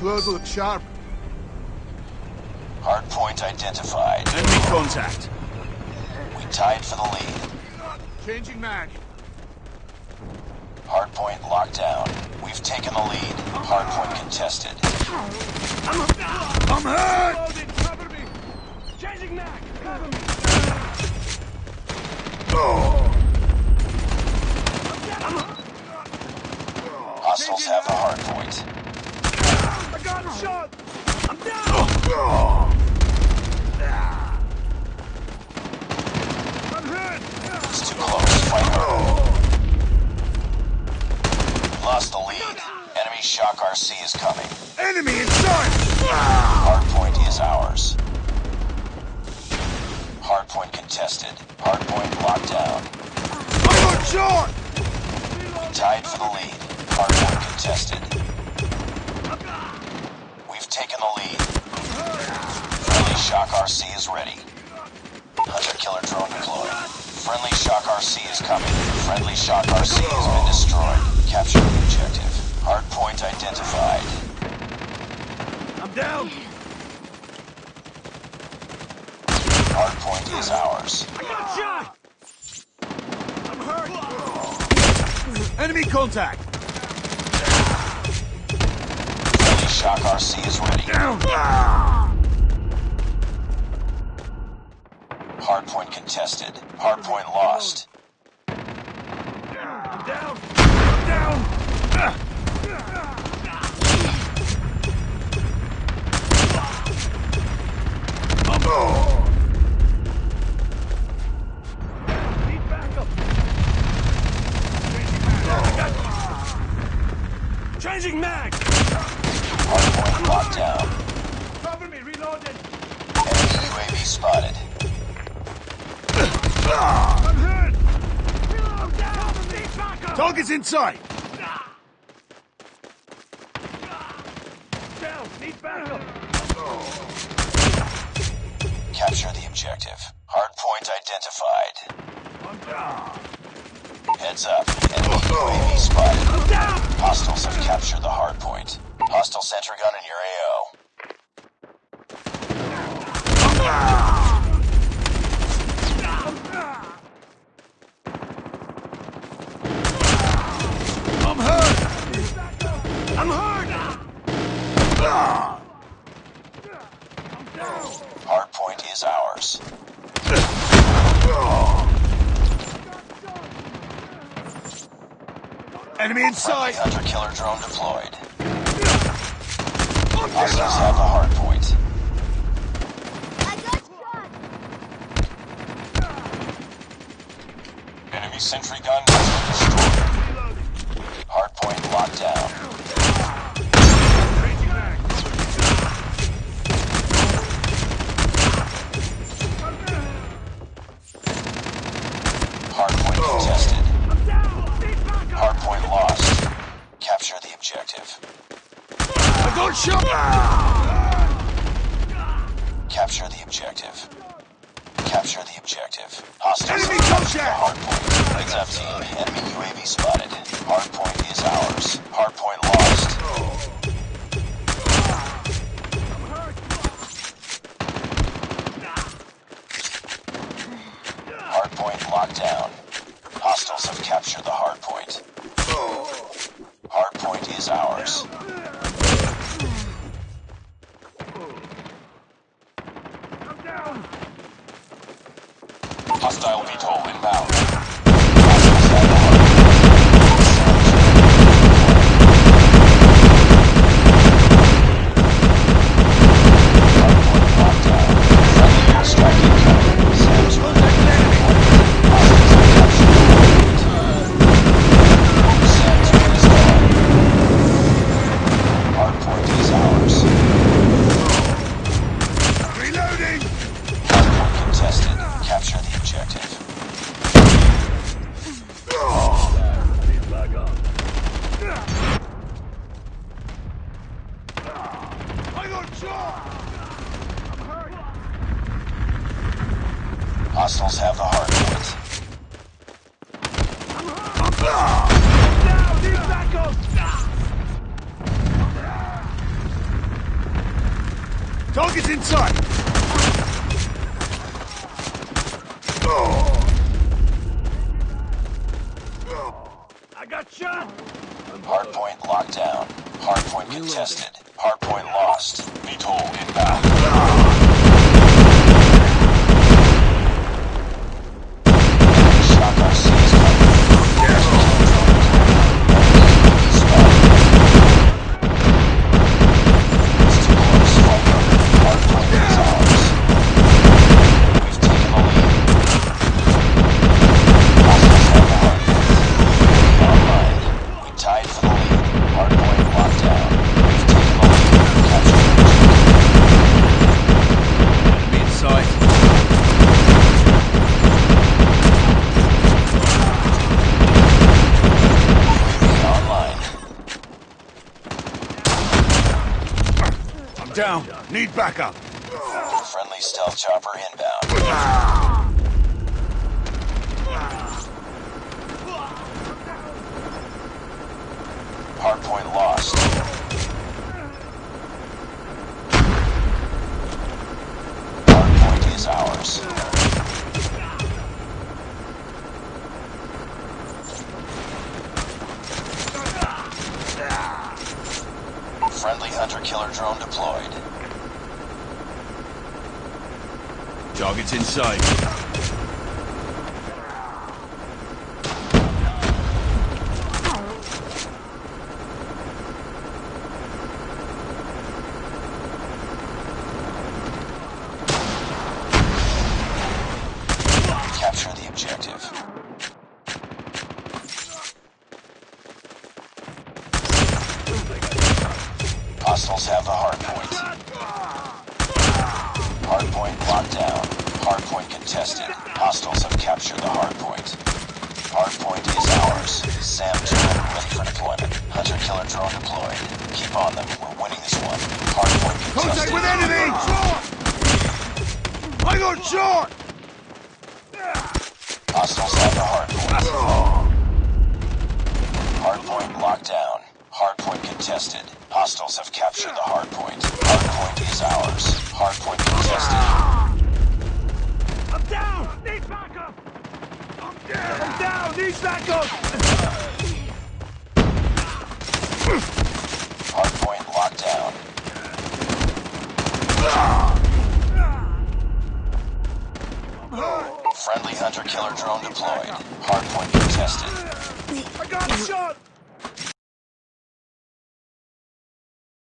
clothes look sharp. Hard point identified. Enemy contact. We tied for the lead. Changing mag. Hard point locked down. We've taken the lead. Hard point contested. I'm hurt! Loading, cover me. Changing mag! Cover me! Hostiles have the hard point. I got shot! I'm down! I'm hurt. It's too close. Fight harder. Lost the lead. Enemy shock RC is coming. Enemy inside! Hard point is ours. Hard point contested. Hard point locked down. I got shot! We tied for the lead. Hard point contested. We've taken the lead. Friendly shock RC is ready. Hunter-killer drone deployed. Friendly shock RC is coming. Friendly shock RC has been destroyed. Capture the objective. Hard point identified. I'm down! Hard point is ours. I got shot! I'm hurt! Enemy contact! Friendly shock RC is ready. Down! Hard point contested. Hard point lost. I'm down! I'm down! Need backup! Changing mag! Hard point locked down. Cover me, reloading! Enemy UAV spotted. I'm hurt! Reload down! Need backup! Target's in sight! Down! Need backup! Capture the objective. Hard point identified. I'm down! Heads up. Enemy UAV spotted. I'm down! Hostiles have captured the hard point. Hostile sentry gun in your AO. I'm hurt! I'm hurt! Hard point is ours. Enemy in Friendly sight! hunter-killer drone deployed. Hostiles have the hard point. I got shot! Enemy sentry gun has been destroyed. Hard point locked down. Changing mag! Hard point contested. I'm down! Need backup! Hard point lost. Capture the objective. I got shot! Capture the objective. Capture the objective. Hostiles Enemy have captured the contact! hard point. Heads up, team. Enemy UAV spotted. Hard point is ours. Hard point lost. Hard point locked down. Hostiles have captured the hard point. Hard point is ours. I'm down! Hostile VTOL inbound. Hostiles have the hard point. Locked down. Friendly airstrike incoming. Sounds good. Hostiles have captured the hard point. Sounds good is gone. Hard point is ours. Reloading! Hard point contested. Capture the objective. Need backup! I got shot! I'm hurt! Hostiles have the hard point. I'm down! Need backup! Target's in sight. I got shot! Hardpoint locked down. Hardpoint contested. Hardpoint lost. VTOL inbound. Shock RC is coming. It's too close. Fight over. Hardpoint is ours. We've taken the lead. Hostiles have the hardpoint. Online. We tied for the lead. Hardpoint locked down. We've taken the lead. Capture the objective. Enemy in sight. UAV online. I'm down. Need backup. Friendly stealth chopper inbound. Hardpoint lost. Hardpoint is ours. Friendly hunter-killer drone deployed. Target's in sight. Capture the objective. Hostiles have the hardpoint. Hardpoint locked down. Hardpoint contested. Hostiles have captured the hardpoint. Hardpoint is ours. SAM turret ready for deployment. Hunter-killer drone deployed. Keep on them. We're winning this one. Hardpoint Contact contested. with enemy! I got shot! Hostiles have the hardpoint. Hardpoint locked down. Hardpoint contested. Hostiles have captured the hardpoint. Hardpoint is ours. Hardpoint contested. I'm down! Need backup! I'm down! Need backup! Hardpoint locked down. Friendly hunter-killer drone deployed. Hardpoint contested. I got shot!